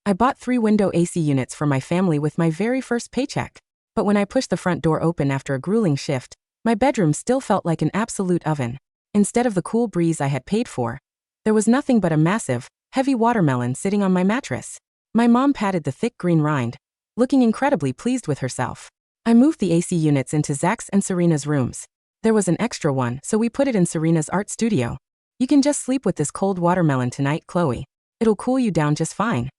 I bought 3 window AC units for my family with my very first paycheck. But when I pushed the front door open after a grueling shift, my bedroom still felt like an absolute oven. Instead of the cool breeze I had paid for, there was nothing but a massive, heavy watermelon sitting on my mattress. My mom patted the thick green rind, looking incredibly pleased with herself. I moved the AC units into Zack's and Serena's rooms. There was an extra one, so we put it in Serena's art studio. You can just sleep with this cold watermelon tonight, Chloe. It'll cool you down just fine.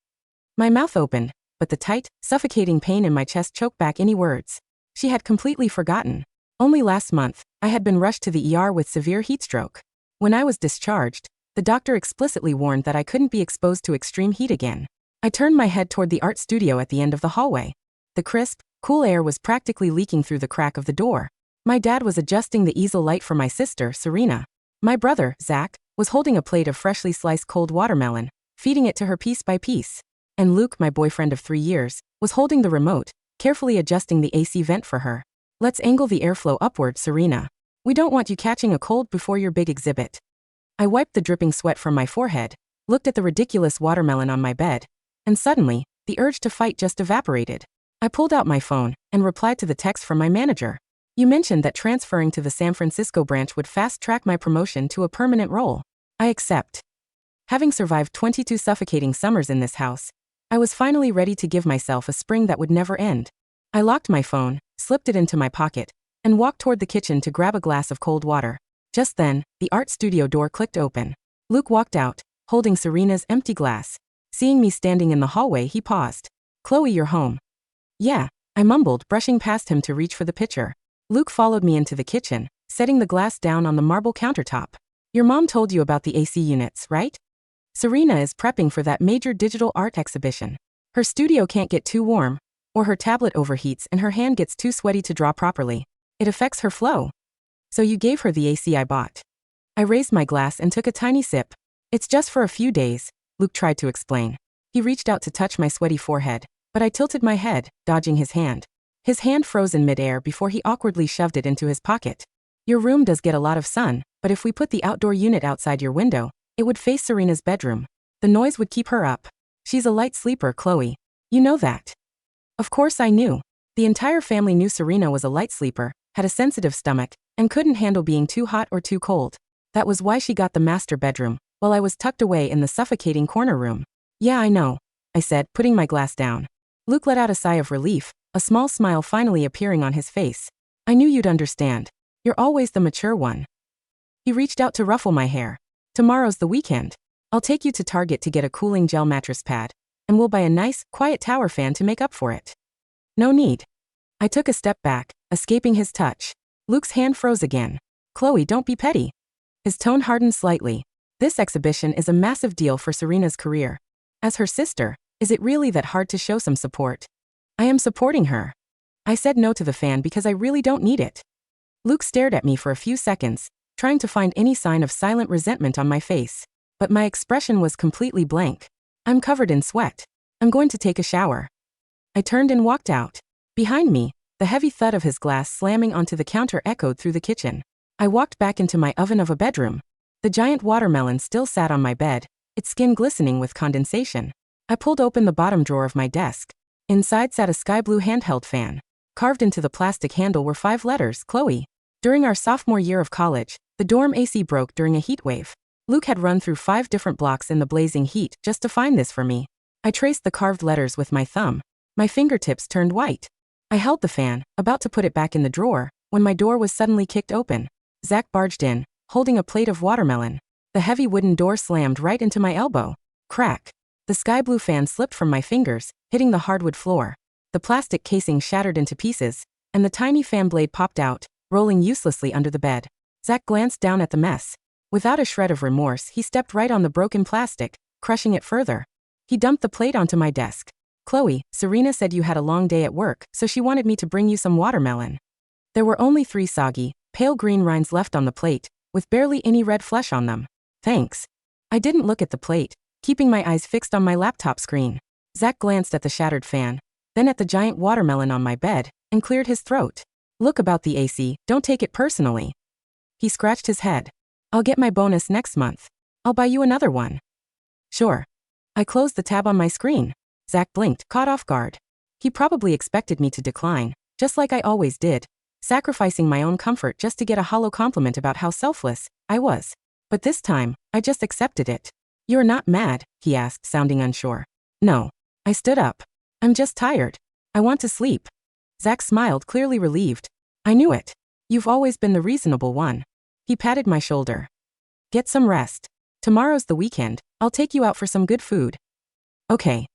My mouth opened, but the tight, suffocating pain in my chest choked back any words. She had completely forgotten. Only last month, I had been rushed to the ER with severe heatstroke. When I was discharged, the doctor explicitly warned that I couldn't be exposed to extreme heat again. I turned my head toward the art studio at the end of the hallway. The crisp, cool air was practically leaking through the crack of the door. My dad was adjusting the easel light for my sister, Serena. My brother, Zack, was holding a plate of freshly sliced cold watermelon, feeding it to her piece by piece. And Luke, my boyfriend of 3 years, was holding the remote, carefully adjusting the AC vent for her. Let's angle the airflow upward, Serena. We don't want you catching a cold before your big exhibit. I wiped the dripping sweat from my forehead, looked at the ridiculous watermelon on my bed, and suddenly, the urge to fight just evaporated. I pulled out my phone and replied to the text from my manager. You mentioned that transferring to the San Francisco branch would fast-track my promotion to a permanent role. I accept. Having survived 22 suffocating summers in this house, I was finally ready to give myself a spring that would never end. I locked my phone, slipped it into my pocket, and walked toward the kitchen to grab a glass of cold water. Just then, the art studio door clicked open. Luke walked out, holding Serena's empty glass. Seeing me standing in the hallway, he paused. Chloe, you're home. Yeah, I mumbled, brushing past him to reach for the pitcher. Luke followed me into the kitchen, setting the glass down on the marble countertop. Your mom told you about the AC units, right? Serena is prepping for that major digital art exhibition. Her studio can't get too warm, or her tablet overheats and her hand gets too sweaty to draw properly. It affects her flow. So you gave her the AC I bought. I raised my glass and took a tiny sip. It's just for a few days, Luke tried to explain. He reached out to touch my sweaty forehead, but I tilted my head, dodging his hand. His hand froze in midair before he awkwardly shoved it into his pocket. Your room does get a lot of sun, but if we put the outdoor unit outside your window, it would face Serena's bedroom. The noise would keep her up. She's a light sleeper, Chloe. You know that. Of course I knew. The entire family knew Serena was a light sleeper, had a sensitive stomach, and couldn't handle being too hot or too cold. That was why she got the master bedroom, while I was tucked away in the suffocating corner room. Yeah, I know, I said, putting my glass down. Luke let out a sigh of relief, a small smile finally appearing on his face. I knew you'd understand. You're always the mature one. He reached out to ruffle my hair. Tomorrow's the weekend. I'll take you to Target to get a cooling gel mattress pad, and we'll buy a nice, quiet tower fan to make up for it. No need. I took a step back, escaping his touch. Luke's hand froze again. Chloe, don't be petty. His tone hardened slightly. This exhibition is a massive deal for Serena's career. As her sister, is it really that hard to show some support? I am supporting her. I said no to the fan because I really don't need it. Luke stared at me for a few seconds, trying to find any sign of silent resentment on my face. But my expression was completely blank. I'm covered in sweat. I'm going to take a shower. I turned and walked out. Behind me, the heavy thud of his glass slamming onto the counter echoed through the kitchen. I walked back into my oven of a bedroom. The giant watermelon still sat on my bed, its skin glistening with condensation. I pulled open the bottom drawer of my desk. Inside sat a sky blue handheld fan. Carved into the plastic handle were 5 letters, Chloe. During our sophomore year of college, the dorm AC broke during a heat wave. Luke had run through 5 different blocks in the blazing heat just to find this for me. I traced the carved letters with my thumb. My fingertips turned white. I held the fan, about to put it back in the drawer, when my door was suddenly kicked open. Zack barged in, holding a plate of watermelon. The heavy wooden door slammed right into my elbow. Crack. The sky blue fan slipped from my fingers, hitting the hardwood floor. The plastic casing shattered into pieces, and the tiny fan blade popped out, rolling uselessly under the bed. Zack glanced down at the mess. Without a shred of remorse, he stepped right on the broken plastic, crushing it further. He dumped the plate onto my desk. Chloe, Serena said you had a long day at work, so she wanted me to bring you some watermelon. There were only 3 soggy, pale green rinds left on the plate, with barely any red flesh on them. Thanks. I didn't look at the plate, keeping my eyes fixed on my laptop screen. Zack glanced at the shattered fan, then at the giant watermelon on my bed, and cleared his throat. Look, about the AC, don't take it personally. He scratched his head. I'll get my bonus next month. I'll buy you another one. Sure. I closed the tab on my screen. Zack blinked, caught off guard. He probably expected me to decline, just like I always did, sacrificing my own comfort just to get a hollow compliment about how selfless I was. But this time, I just accepted it. "You're not mad?" he asked, sounding unsure. "No." I stood up. "I'm just tired. I want to sleep." Zack smiled, clearly relieved. "I knew it. You've always been the reasonable one." He patted my shoulder. "Get some rest. Tomorrow's the weekend. I'll take you out for some good food." "Okay."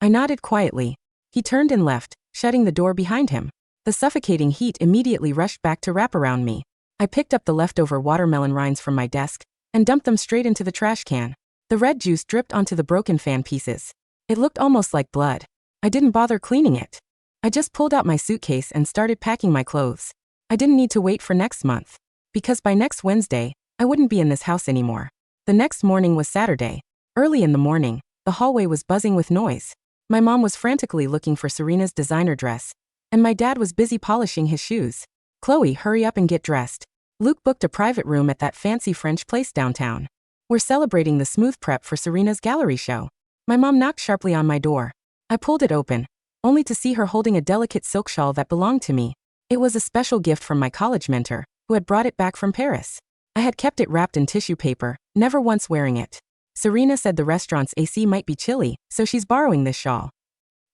I nodded quietly. He turned and left, shutting the door behind him. The suffocating heat immediately rushed back to wrap around me. I picked up the leftover watermelon rinds from my desk and dumped them straight into the trash can. The red juice dripped onto the broken fan pieces. It looked almost like blood. I didn't bother cleaning it. I just pulled out my suitcase and started packing my clothes. I didn't need to wait for next month, because by next Wednesday, I wouldn't be in this house anymore. The next morning was Saturday. Early in the morning, the hallway was buzzing with noise. My mom was frantically looking for Serena's designer dress, and my dad was busy polishing his shoes. "Chloe, hurry up and get dressed. Luke booked a private room at that fancy French place downtown. We're celebrating the smooth prep for Serena's gallery show." My mom knocked sharply on my door. I pulled it open, only to see her holding a delicate silk shawl that belonged to me. It was a special gift from my college mentor, who had brought it back from Paris. I had kept it wrapped in tissue paper, never once wearing it. Serena said the restaurant's AC might be chilly, so she's borrowing this shawl.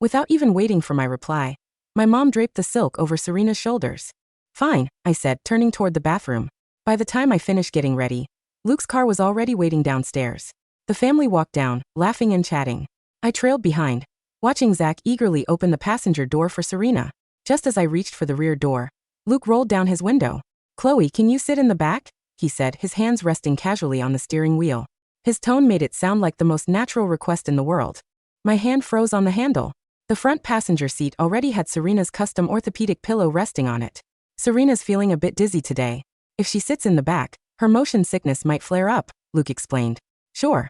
Without even waiting for my reply, my mom draped the silk over Serena's shoulders. "Fine," I said, turning toward the bathroom. By the time I finished getting ready, Luke's car was already waiting downstairs. The family walked down, laughing and chatting. I trailed behind, watching Zack eagerly open the passenger door for Serena. Just as I reached for the rear door, Luke rolled down his window. "Chloe, can you sit in the back?" he said, his hands resting casually on the steering wheel. His tone made it sound like the most natural request in the world. My hand froze on the handle. The front passenger seat already had Serena's custom orthopedic pillow resting on it. "Serena's feeling a bit dizzy today. If she sits in the back, her motion sickness might flare up," Luke explained. "Sure."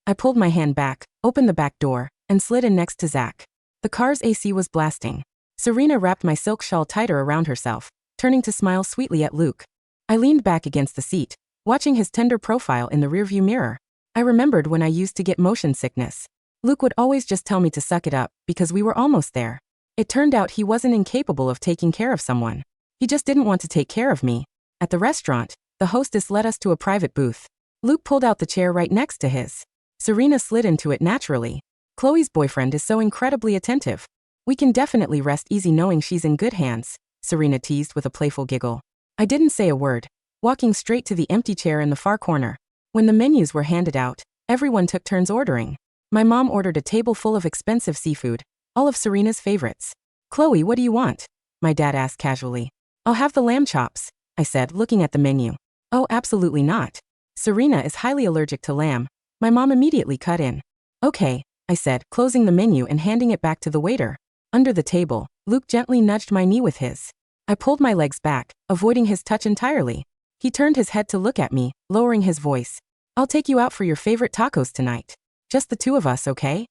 I pulled my hand back, opened the back door, and slid in next to Zack. The car's AC was blasting. Serena wrapped my silk shawl tighter around herself, turning to smile sweetly at Luke. I leaned back against the seat, watching his tender profile in the rearview mirror. I remembered when I used to get motion sickness. Luke would always just tell me to suck it up, because we were almost there. It turned out he wasn't incapable of taking care of someone. He just didn't want to take care of me. At the restaurant, the hostess led us to a private booth. Luke pulled out the chair right next to his. Serena slid into it naturally. "Chloe's boyfriend is so incredibly attentive. We can definitely rest easy knowing she's in good hands," Serena teased with a playful giggle. I didn't say a word, walking straight to the empty chair in the far corner. When the menus were handed out, everyone took turns ordering. My mom ordered a table full of expensive seafood, all of Serena's favorites. "Chloe, what do you want?" my dad asked casually. "I'll have the lamb chops," I said, looking at the menu. "Oh, absolutely not. Serena is highly allergic to lamb." My mom immediately cut in. "Okay," I said, closing the menu and handing it back to the waiter. Under the table, Luke gently nudged my knee with his. I pulled my legs back, avoiding his touch entirely. He turned his head to look at me, lowering his voice. "I'll take you out for your favorite tacos tonight. Just the two of us, okay?"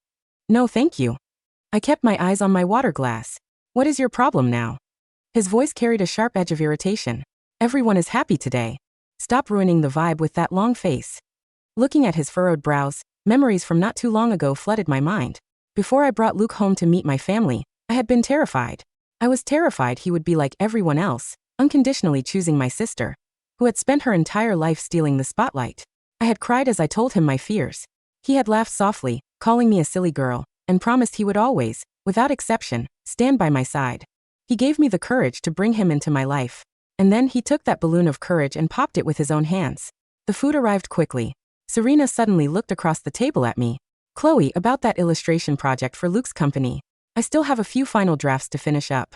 "No, thank you." I kept my eyes on my water glass. "What is your problem now?" His voice carried a sharp edge of irritation. "Everyone is happy today. Stop ruining the vibe with that long face." Looking at his furrowed brows, memories from not too long ago flooded my mind. Before I brought Luke home to meet my family, I had been terrified. I was terrified he would be like everyone else, unconditionally choosing my sister, who had spent her entire life stealing the spotlight. I had cried as I told him my fears. He had laughed softly, calling me a silly girl, and promised he would always, without exception, stand by my side. He gave me the courage to bring him into my life. And then he took that balloon of courage and popped it with his own hands. The food arrived quickly. Serena suddenly looked across the table at me. "Chloe, about that illustration project for Luke's company. I still have a few final drafts to finish up.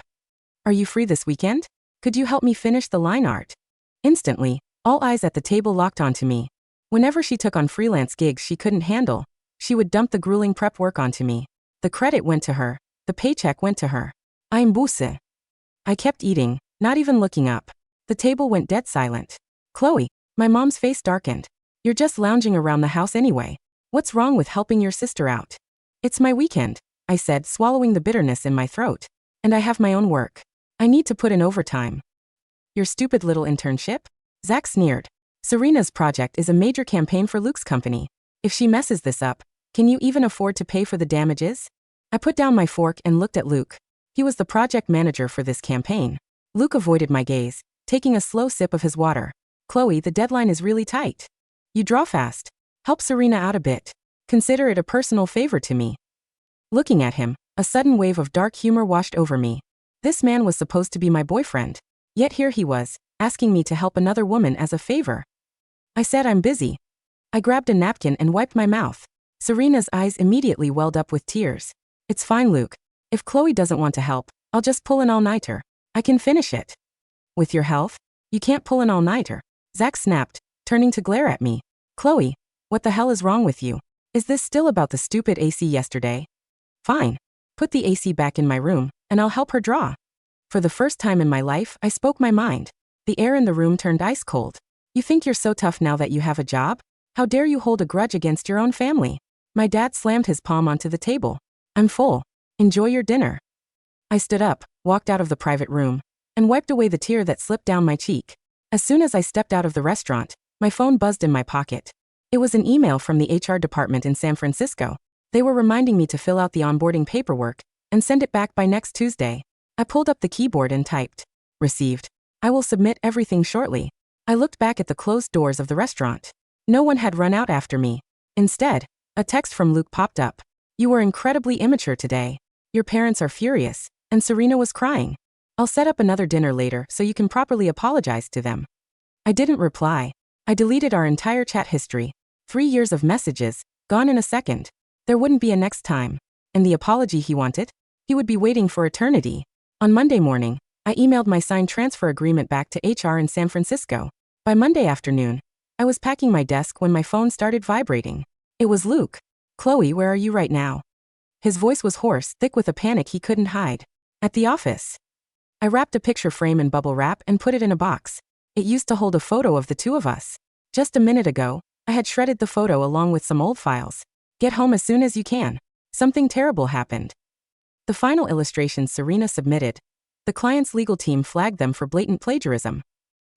Are you free this weekend? Could you help me finish the line art?" Instantly, all eyes at the table locked onto me. Whenever she took on freelance gigs she couldn't handle, she would dump the grueling prep work onto me. The credit went to her. The paycheck went to her. I'm busse. I kept eating, not even looking up. The table went dead silent. "Chloe," my mom's face darkened. "You're just lounging around the house anyway. What's wrong with helping your sister out?" "It's my weekend," I said, swallowing the bitterness in my throat. "And I have my own work. I need to put in overtime." "Your stupid little internship?" Zack sneered. "Serena's project is a major campaign for Luke's company. If she messes this up, can you even afford to pay for the damages?" I put down my fork and looked at Luke. He was the project manager for this campaign. Luke avoided my gaze, taking a slow sip of his water. Chloe, the deadline is really tight. You draw fast. Help Serena out a bit. Consider it a personal favor to me. Looking at him, a sudden wave of dark humor washed over me. This man was supposed to be my boyfriend. Yet here he was, asking me to help another woman as a favor. I said I'm busy. I grabbed a napkin and wiped my mouth. Serena's eyes immediately welled up with tears. It's fine, Luke. If Chloe doesn't want to help, I'll just pull an all-nighter. I can finish it. With your health? You can't pull an all-nighter. Zack snapped, turning to glare at me. Chloe, what the hell is wrong with you? Is this still about the stupid AC yesterday? Fine. Put the AC back in my room, and I'll help her draw. For the first time in my life, I spoke my mind. The air in the room turned ice cold. You think you're so tough now that you have a job? How dare you hold a grudge against your own family? My dad slammed his palm onto the table. I'm full. Enjoy your dinner. I stood up, walked out of the private room, and wiped away the tear that slipped down my cheek. As soon as I stepped out of the restaurant, my phone buzzed in my pocket. It was an email from the HR department in San Francisco. They were reminding me to fill out the onboarding paperwork and send it back by next Tuesday. I pulled up the keyboard and typed, "Received. I will submit everything shortly." I looked back at the closed doors of the restaurant. No one had run out after me. Instead, a text from Luke popped up. "You were incredibly immature today. Your parents are furious," and Serena was crying. "I'll set up another dinner later so you can properly apologize to them." I didn't reply. I deleted our entire chat history. 3 years of messages, gone in a second. There wouldn't be a next time. And the apology he wanted? He would be waiting for eternity. On Monday morning, I emailed my signed transfer agreement back to HR in San Francisco. By Monday afternoon, I was packing my desk when my phone started vibrating. It was Luke. "Chloe, where are you right now?" His voice was hoarse, thick with a panic he couldn't hide. "At the office." I wrapped a picture frame in bubble wrap and put it in a box. It used to hold a photo of the two of us. Just a minute ago, I had shredded the photo along with some old files. "Get home as soon as you can. Something terrible happened." The final illustrations Serena submitted. The client's legal team flagged them for blatant plagiarism.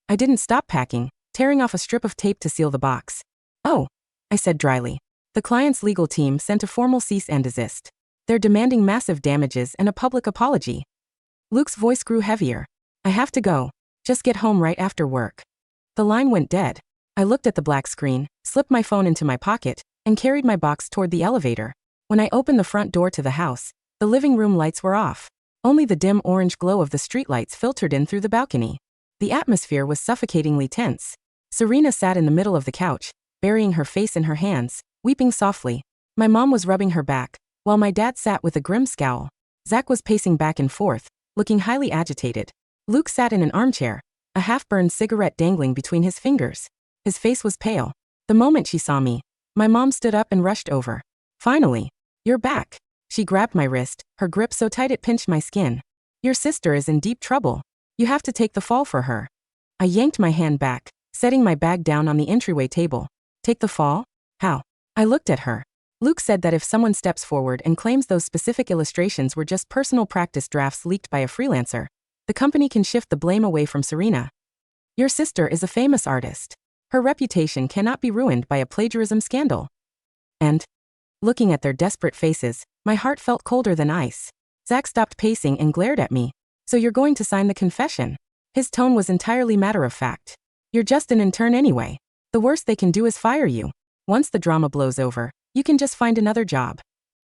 I didn't stop packing, tearing off a strip of tape to seal the box. "Oh," I said dryly. The client's legal team sent a formal cease and desist. They're demanding massive damages and a public apology. Luke's voice grew heavier. "I have to go. Just get home right after work." The line went dead. I looked at the black screen, slipped my phone into my pocket, and carried my box toward the elevator. When I opened the front door to the house, the living room lights were off. Only the dim orange glow of the streetlights filtered in through the balcony. The atmosphere was suffocatingly tense. Serena sat in the middle of the couch, burying her face in her hands, weeping softly. My mom was rubbing her back, while my dad sat with a grim scowl. Zack was pacing back and forth, looking highly agitated. Luke sat in an armchair, a half-burned cigarette dangling between his fingers. His face was pale. The moment she saw me, my mom stood up and rushed over. "Finally, you're back." She grabbed my wrist, her grip so tight it pinched my skin. "Your sister is in deep trouble. You have to take the fall for her." I yanked my hand back, setting my bag down on the entryway table. "Take the fall? How?" I looked at her. Luke said that if someone steps forward and claims those specific illustrations were just personal practice drafts leaked by a freelancer, the company can shift the blame away from Serena. Your sister is a famous artist. Her reputation cannot be ruined by a plagiarism scandal. And, looking at their desperate faces, my heart felt colder than ice. Zack stopped pacing and glared at me. "So you're going to sign the confession?" His tone was entirely matter-of-fact. "You're just an intern anyway. The worst they can do is fire you. Once the drama blows over, you can just find another job."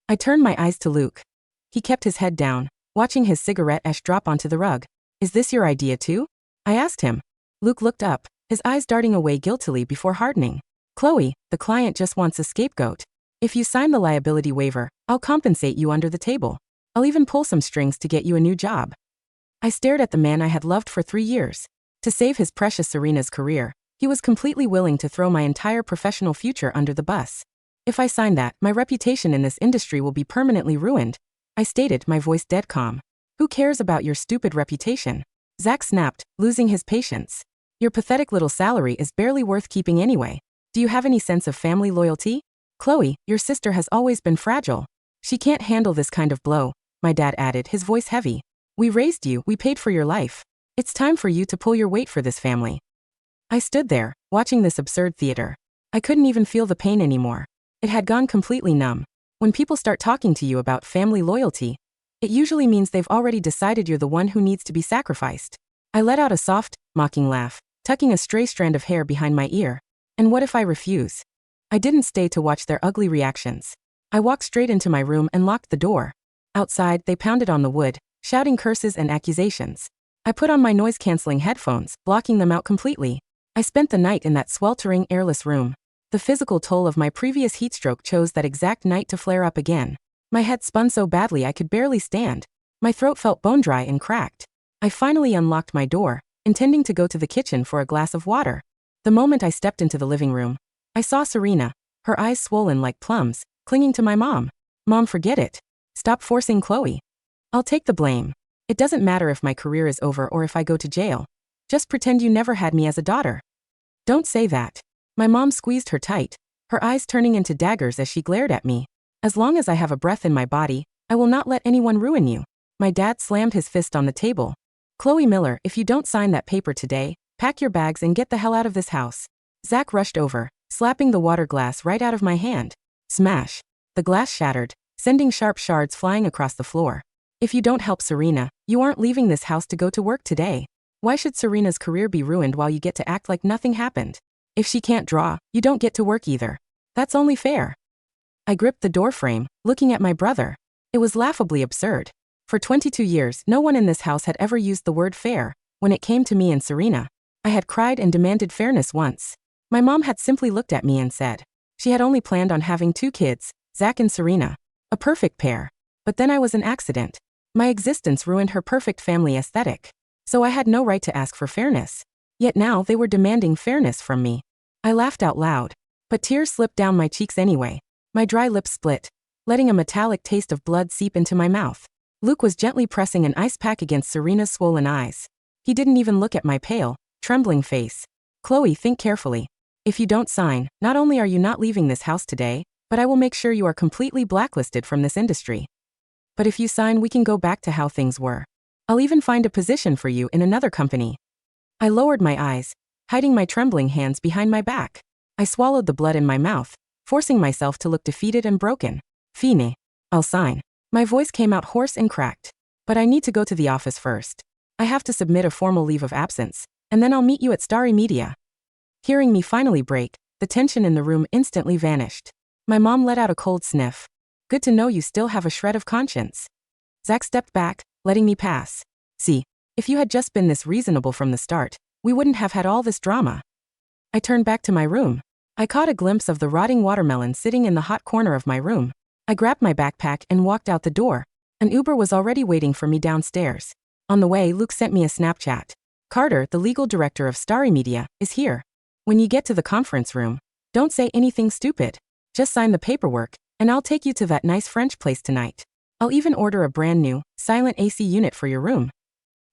I turned my eyes to Luke. He kept his head down, watching his cigarette ash drop onto the rug. "Is this your idea too?" I asked him. Luke looked up, his eyes darting away guiltily before hardening. "Chloe, the client just wants a scapegoat. If you sign the liability waiver, I'll compensate you under the table. I'll even pull some strings to get you a new job." I stared at the man I had loved for 3 years. To save his precious Serena's career, he was completely willing to throw my entire professional future under the bus. "If I sign that, my reputation in this industry will be permanently ruined," I stated, my voice dead calm. "Who cares about your stupid reputation?" Zack snapped, losing his patience. "Your pathetic little salary is barely worth keeping anyway. Do you have any sense of family loyalty? Chloe, your sister has always been fragile. She can't handle this kind of blow," my dad added, his voice heavy. "We raised you, we paid for your life. It's time for you to pull your weight for this family." I stood there, watching this absurd theater. I couldn't even feel the pain anymore. It had gone completely numb. When people start talking to you about family loyalty, it usually means they've already decided you're the one who needs to be sacrificed. I let out a soft, mocking laugh, tucking a stray strand of hair behind my ear. And what if I refuse? I didn't stay to watch their ugly reactions. I walked straight into my room and locked the door. Outside, they pounded on the wood, shouting curses and accusations. I put on my noise-canceling headphones, blocking them out completely. I spent the night in that sweltering, airless room. The physical toll of my previous heatstroke chose that exact night to flare up again. My head spun so badly I could barely stand. My throat felt bone-dry and cracked. I finally unlocked my door, intending to go to the kitchen for a glass of water. The moment I stepped into the living room, I saw Serena, her eyes swollen like plums, clinging to my mom. Mom, forget it. Stop forcing Chloe. I'll take the blame. It doesn't matter if my career is over or if I go to jail. Just pretend you never had me as a daughter. Don't say that. My mom squeezed her tight, her eyes turning into daggers as she glared at me. As long as I have a breath in my body, I will not let anyone ruin you. My dad slammed his fist on the table. Chloe Miller, if you don't sign that paper today, pack your bags and get the hell out of this house. Zack rushed over, slapping the water glass right out of my hand. Smash. The glass shattered, sending sharp shards flying across the floor. If you don't help Serena, you aren't leaving this house to go to work today. Why should Serena's career be ruined while you get to act like nothing happened? If she can't draw, you don't get to work either. That's only fair. I gripped the doorframe, looking at my brother. It was laughably absurd. For 22 years, no one in this house had ever used the word fair. When it came to me and Serena, I had cried and demanded fairness once. My mom had simply looked at me and said she had only planned on having 2 kids, Zack and Serena. A perfect pair. But then I was an accident. My existence ruined her perfect family aesthetic. So I had no right to ask for fairness. Yet now they were demanding fairness from me. I laughed out loud, but tears slipped down my cheeks anyway. My dry lips split, letting a metallic taste of blood seep into my mouth. Luke was gently pressing an ice pack against Serena's swollen eyes. He didn't even look at my pale, trembling face. Chloe, think carefully. If you don't sign, not only are you not leaving this house today, but I will make sure you are completely blacklisted from this industry. But if you sign, we can go back to how things were. I'll even find a position for you in another company. I lowered my eyes, hiding my trembling hands behind my back. I swallowed the blood in my mouth, forcing myself to look defeated and broken. Fine. I'll sign. My voice came out hoarse and cracked. But I need to go to the office first. I have to submit a formal leave of absence, and then I'll meet you at Starry Media. Hearing me finally break, the tension in the room instantly vanished. My mom let out a cold sniff. Good to know you still have a shred of conscience. Zack stepped back, letting me pass. See, if you had just been this reasonable from the start, we wouldn't have had all this drama. I turned back to my room. I caught a glimpse of the rotting watermelon sitting in the hot corner of my room. I grabbed my backpack and walked out the door. An Uber was already waiting for me downstairs. On the way, Luke sent me a Snapchat. Carter, the legal director of Starry Media, is here. When you get to the conference room, don't say anything stupid. Just sign the paperwork, and I'll take you to that nice French place tonight. I'll even order a brand new, silent AC unit for your room.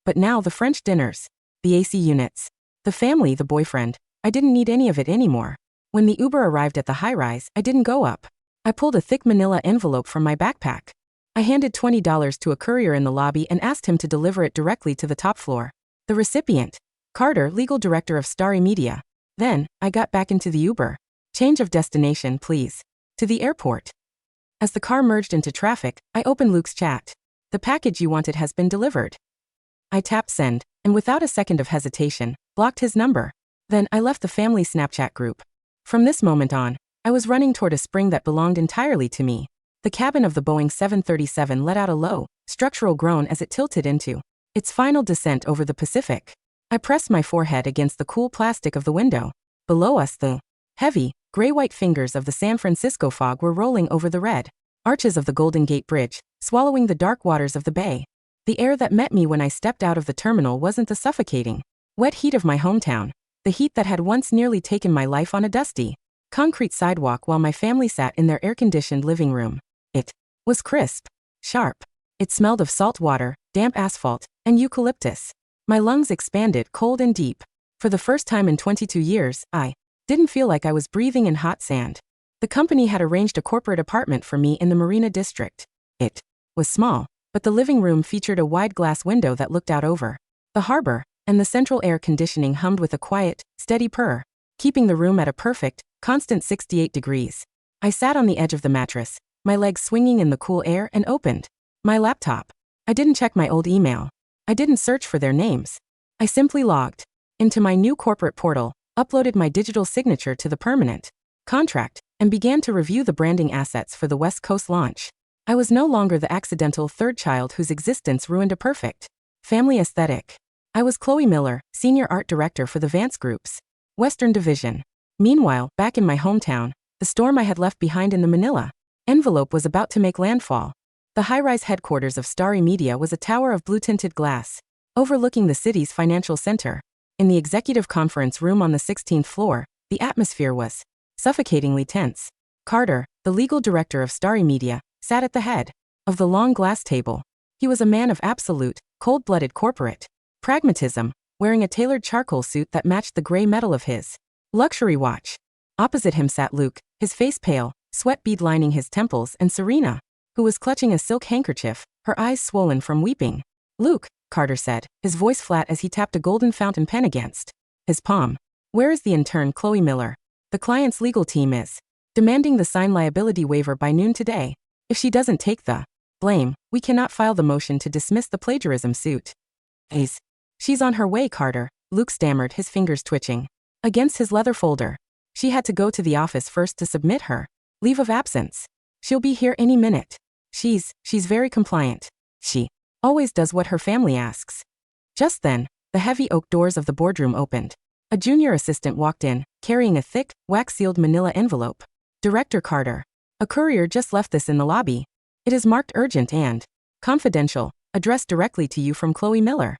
But now the French dinners, the AC units, the family, the boyfriend, I didn't need any of it anymore. When the Uber arrived at the high-rise, I didn't go up. I pulled a thick manila envelope from my backpack. I handed $20 to a courier in the lobby and asked him to deliver it directly to the top floor. The recipient, Carter, legal director of Starry Media. Then, I got back into the Uber. Change of destination, please. To the airport. As the car merged into traffic, I opened Luke's chat. The package you wanted has been delivered. I tapped send, and without a second of hesitation, blocked his number. Then, I left the family Snapchat group. From this moment on, I was running toward a spring that belonged entirely to me. The cabin of the Boeing 737 let out a low, structural groan as it tilted into its final descent over the Pacific. I pressed my forehead against the cool plastic of the window. Below us, the heavy, gray-white fingers of the San Francisco fog were rolling over the red arches of the Golden Gate Bridge, swallowing the dark waters of the bay. The air that met me when I stepped out of the terminal wasn't the suffocating, wet heat of my hometown, the heat that had once nearly taken my life on a dusty, concrete sidewalk while my family sat in their air-conditioned living room. It was crisp, sharp. It smelled of salt water, damp asphalt, and eucalyptus. My lungs expanded cold and deep. For the first time in 22 years, I didn't feel like I was breathing in hot sand. The company had arranged a corporate apartment for me in the Marina District. It was small, but the living room featured a wide glass window that looked out over the harbor, and the central air conditioning hummed with a quiet, steady purr, keeping the room at a perfect, constant 68 degrees. I sat on the edge of the mattress, my legs swinging in the cool air, and opened my laptop. I didn't check my old email. I didn't search for their names. I simply logged into my new corporate portal, uploaded my digital signature to the permanent contract, and began to review the branding assets for the West Coast launch. I was no longer the accidental third child whose existence ruined a perfect family aesthetic. I was Chloe Miller, Senior Art Director for the Vance Group's Western Division. Meanwhile, back in my hometown, the storm I had left behind in the Manila envelope was about to make landfall. The high-rise headquarters of Starry Media was a tower of blue-tinted glass, overlooking the city's financial center. In the executive conference room on the 16th floor, the atmosphere was suffocatingly tense. Carter, the legal director of Starry Media, sat at the head of the long glass table. He was a man of absolute, cold-blooded corporate pragmatism, wearing a tailored charcoal suit that matched the gray metal of his luxury watch. Opposite him sat Luke, his face pale, sweat bead lining his temples, and Serena, who was clutching a silk handkerchief, her eyes swollen from weeping. "Luke," Carter said, his voice flat as he tapped a golden fountain pen against his palm. "Where is the intern, Chloe Miller? The client's legal team is demanding the signed liability waiver by noon today. If she doesn't take the blame, we cannot file the motion to dismiss the plagiarism suit." She's on her way, Carter," Luke stammered, his fingers twitching against his leather folder. "She had to go to the office first to submit her leave of absence. She'll be here any minute. She's very compliant. She always does what her family asks." Just then, the heavy oak doors of the boardroom opened. A junior assistant walked in, carrying a thick, wax-sealed manila envelope. "Director Carter. A courier just left this in the lobby. It is marked urgent and confidential, addressed directly to you from Chloe Miller."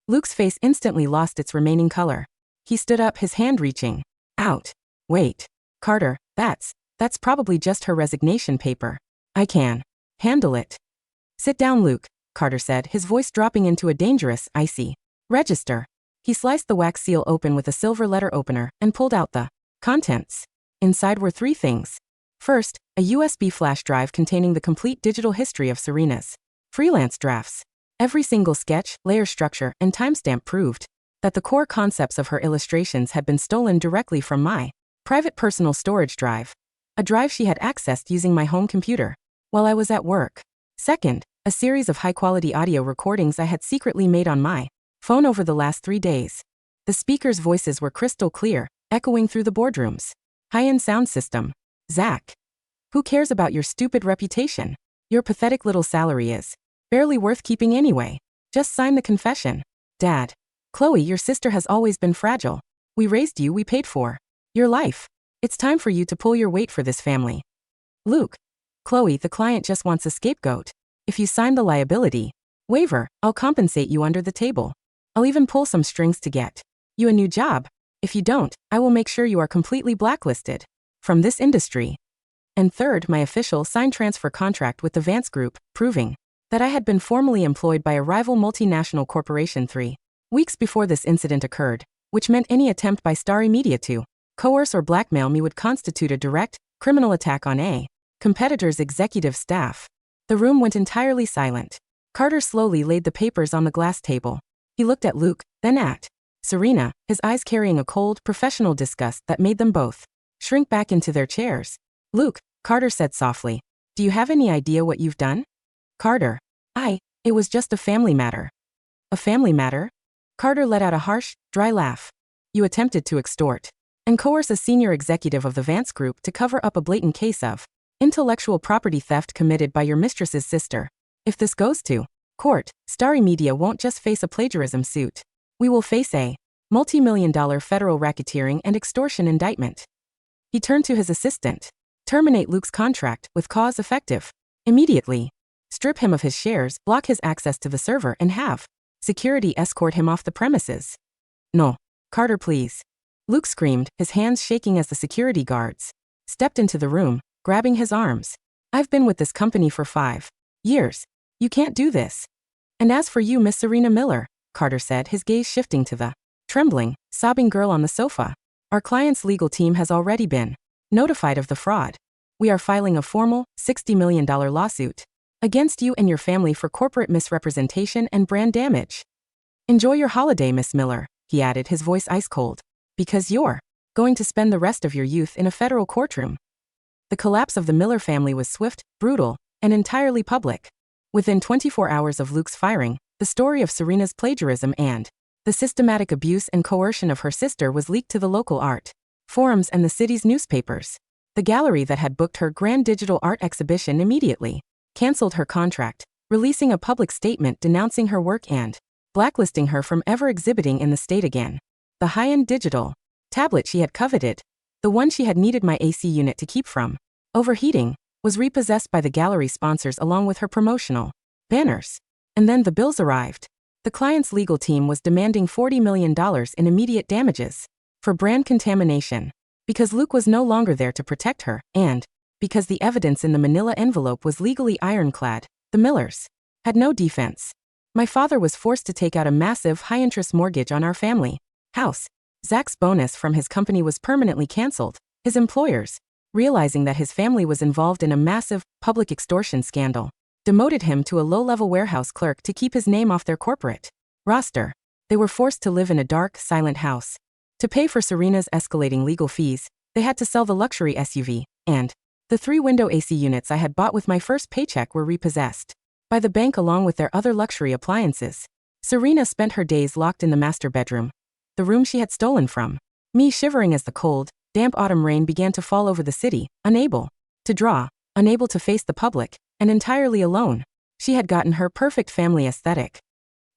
Luke's face instantly lost its remaining color. He stood up, his hand reaching out. "Wait, Carter, that's probably just her resignation paper. I can handle it." "Sit down, Luke," Carter said, his voice dropping into a dangerous, icy register. He sliced the wax seal open with a silver letter opener and pulled out the contents. Inside were three things. First, a USB flash drive containing the complete digital history of Serena's freelance drafts. Every single sketch, layer structure, and timestamp proved that the core concepts of her illustrations had been stolen directly from my private personal storage drive, a drive she had accessed using my home computer while I was at work. Second, a series of high-quality audio recordings I had secretly made on my phone over the last 3 days. The speakers' voices were crystal clear, echoing through the boardroom's high-end sound system. "Zack, who cares about your stupid reputation? Your pathetic little salary is barely worth keeping anyway. Just sign the confession. Dad, Chloe, your sister has always been fragile. We raised you, we paid for your life. It's time for you to pull your weight for this family." "Luke, Chloe, the client just wants a scapegoat. If you sign the liability waiver, I'll compensate you under the table. I'll even pull some strings to get you a new job. If you don't, I will make sure you are completely blacklisted from this industry." And third, my official sign transfer contract with the Vance Group, proving that I had been formally employed by a rival multinational corporation 3 weeks before this incident occurred, which meant any attempt by Starry Media to coerce or blackmail me would constitute a direct, criminal attack on a competitor's executive staff. The room went entirely silent. Carter slowly laid the papers on the glass table. He looked at Luke, then at Serena, his eyes carrying a cold, professional disgust that made them both shrink back into their chairs. "Luke," Carter said softly, "do you have any idea what you've done?" "Carter, it was just a family matter." "A family matter?" Carter let out a harsh, dry laugh. "You attempted to extort and coerce a senior executive of the Vance Group to cover up a blatant case of intellectual property theft committed by your mistress's sister. If this goes to court, Starry Media won't just face a plagiarism suit. We will face a multi-million-dollar federal racketeering and extortion indictment." He turned to his assistant. "Terminate Luke's contract, with cause effective immediately. Strip him of his shares, block his access to the server, and have security escort him off the premises." "No, Carter, please," Luke screamed, his hands shaking as the security guards stepped into the room, grabbing his arms. "I've been with this company for 5 years. You can't do this." "And as for you, Miss Serena Miller," Carter said, his gaze shifting to the trembling, sobbing girl on the sofa, "our client's legal team has already been notified of the fraud. We are filing a formal, $60 million lawsuit against you and your family for corporate misrepresentation and brand damage. Enjoy your holiday, Miss Miller," he added, his voice ice cold, "because you're going to spend the rest of your youth in a federal courtroom." The collapse of the Miller family was swift, brutal, and entirely public. Within 24 hours of Luke's firing, the story of Serena's plagiarism and the systematic abuse and coercion of her sister was leaked to the local art forums and the city's newspapers. The gallery that had booked her grand digital art exhibition immediately canceled her contract, releasing a public statement denouncing her work and blacklisting her from ever exhibiting in the state again. The high-end digital tablet she had coveted, the one she had needed my AC unit to keep from overheating, was repossessed by the gallery sponsors along with her promotional banners. And then the bills arrived. The client's legal team was demanding $40 million in immediate damages for brand contamination, because Luke was no longer there to protect her, and because the evidence in the manila envelope was legally ironclad. The Millers had no defense. My father was forced to take out a massive, high-interest mortgage on our family house. Zack's bonus from his company was permanently canceled. His employers, realizing that his family was involved in a massive, public extortion scandal, demoted him to a low-level warehouse clerk to keep his name off their corporate roster. They were forced to live in a dark, silent house. To pay for Serena's escalating legal fees, they had to sell the luxury SUV, and the 3-window AC units I had bought with my first paycheck were repossessed by the bank along with their other luxury appliances. Serena spent her days locked in the master bedroom, the room she had stolen from me, shivering as the cold, damp autumn rain began to fall over the city, unable to draw, unable to face the public, and entirely alone. She had gotten her perfect family aesthetic,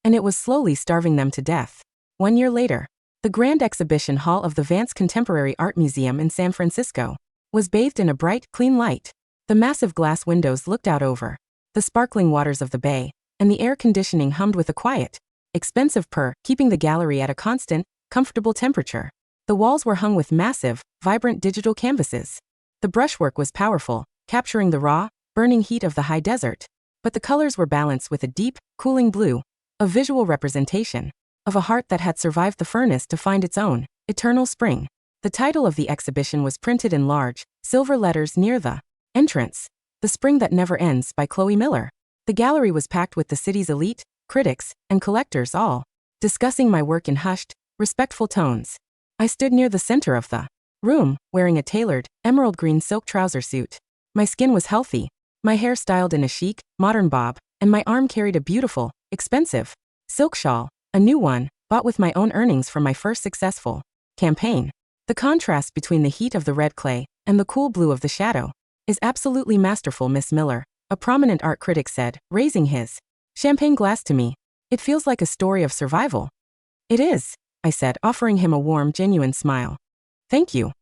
and it was slowly starving them to death. 1 year later, the grand exhibition hall of the Vance Contemporary Art Museum in San Francisco was bathed in a bright, clean light. The massive glass windows looked out over the sparkling waters of the bay, and the air conditioning hummed with a quiet, expensive purr, keeping the gallery at a constant, comfortable temperature. The walls were hung with massive, vibrant digital canvases. The brushwork was powerful, capturing the raw, burning heat of the high desert, but the colors were balanced with a deep, cooling blue, a visual representation of a heart that had survived the furnace to find its own eternal spring. The title of the exhibition was printed in large, silver letters near the entrance, The Spring That Never Ends by Chloe Miller. The gallery was packed with the city's elite, critics, and collectors, all discussing my work in hushed, respectful tones. I stood near the center of the room, wearing a tailored, emerald green silk trouser suit. My skin was healthy, my hair styled in a chic, modern bob, and my arm carried a beautiful, expensive silk shawl, a new one, bought with my own earnings from my first successful campaign. The contrast between the heat of the red clay and the cool blue of the shadow is absolutely masterful, Miss Miller, a prominent art critic said, raising his champagne glass to me. It feels like a story of survival. It is, I said, offering him a warm, genuine smile. Thank you.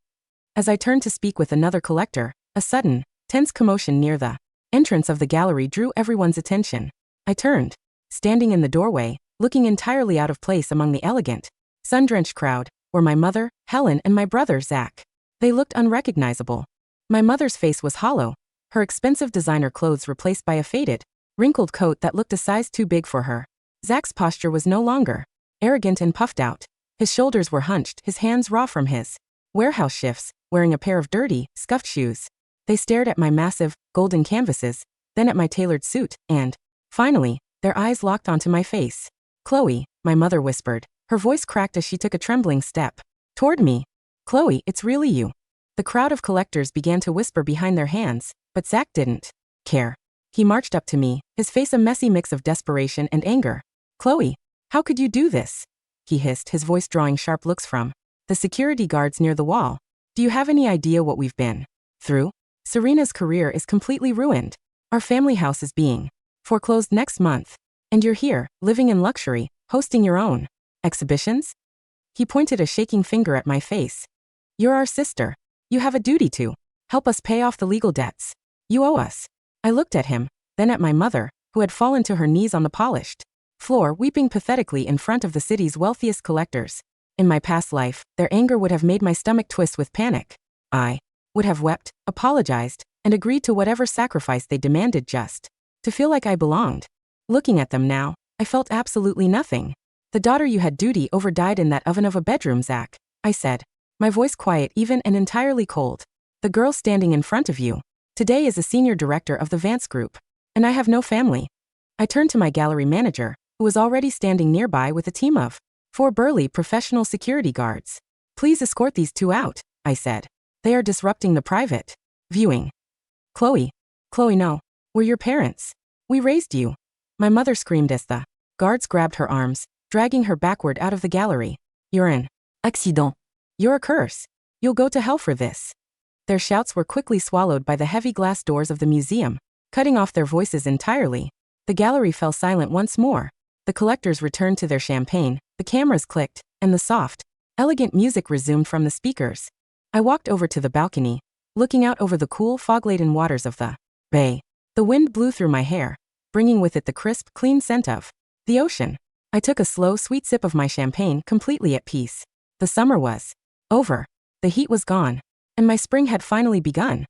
As I turned to speak with another collector, a sudden, tense commotion near the entrance of the gallery drew everyone's attention. I turned, standing in the doorway, looking entirely out of place among the elegant, sun-drenched crowd, were my mother, Helen, and my brother, Zack. They looked unrecognizable. My mother's face was hollow, her expensive designer clothes replaced by a faded, wrinkled coat that looked a size too big for her. Zack's posture was no longer arrogant and puffed out. His shoulders were hunched, his hands raw from his warehouse shifts, wearing a pair of dirty, scuffed shoes. They stared at my massive, golden canvases, then at my tailored suit, and, finally, their eyes locked onto my face. Chloe, my mother whispered. Her voice cracked as she took a trembling step toward me. Chloe, it's really you. The crowd of collectors began to whisper behind their hands, but Zack didn't care. He marched up to me, his face a messy mix of desperation and anger. Chloe, how could you do this? He hissed, his voice drawing sharp looks from the security guards near the wall. Do you have any idea what we've been through? Serena's career is completely ruined. Our family house is being foreclosed next month. And you're here, living in luxury, hosting your own exhibitions? He pointed a shaking finger at my face. You're our sister. You have a duty to help us pay off the legal debts you owe us. I looked at him, then at my mother, who had fallen to her knees on the polished floor, weeping pathetically in front of the city's wealthiest collectors. In my past life, their anger would have made my stomach twist with panic. I would have wept, apologized, and agreed to whatever sacrifice they demanded just to feel like I belonged. Looking at them now, I felt absolutely nothing. The daughter you had duty over died in that oven of a bedroom, Zack, I said, my voice quiet, even, and entirely cold. The girl standing in front of you today is a senior director of the Vance Group, and I have no family. I turned to my gallery manager, who was already standing nearby with a team of 4 burly professional security guards. Please escort these 2 out, I said. They are disrupting the private Viewing. Chloe. Chloe, no. We're your parents. We raised you. My mother screamed as the guards grabbed her arms, dragging her backward out of the gallery. You're an accident. You're a curse. You'll go to hell for this. Their shouts were quickly swallowed by the heavy glass doors of the museum, cutting off their voices entirely. The gallery fell silent once more. The collectors returned to their champagne, the cameras clicked, and the soft, elegant music resumed from the speakers. I walked over to the balcony, looking out over the cool, fog-laden waters of the bay. The wind blew through my hair, bringing with it the crisp, clean scent of the ocean. I took a slow, sweet sip of my champagne, completely at peace. The summer was over. The heat was gone, and my spring had finally begun.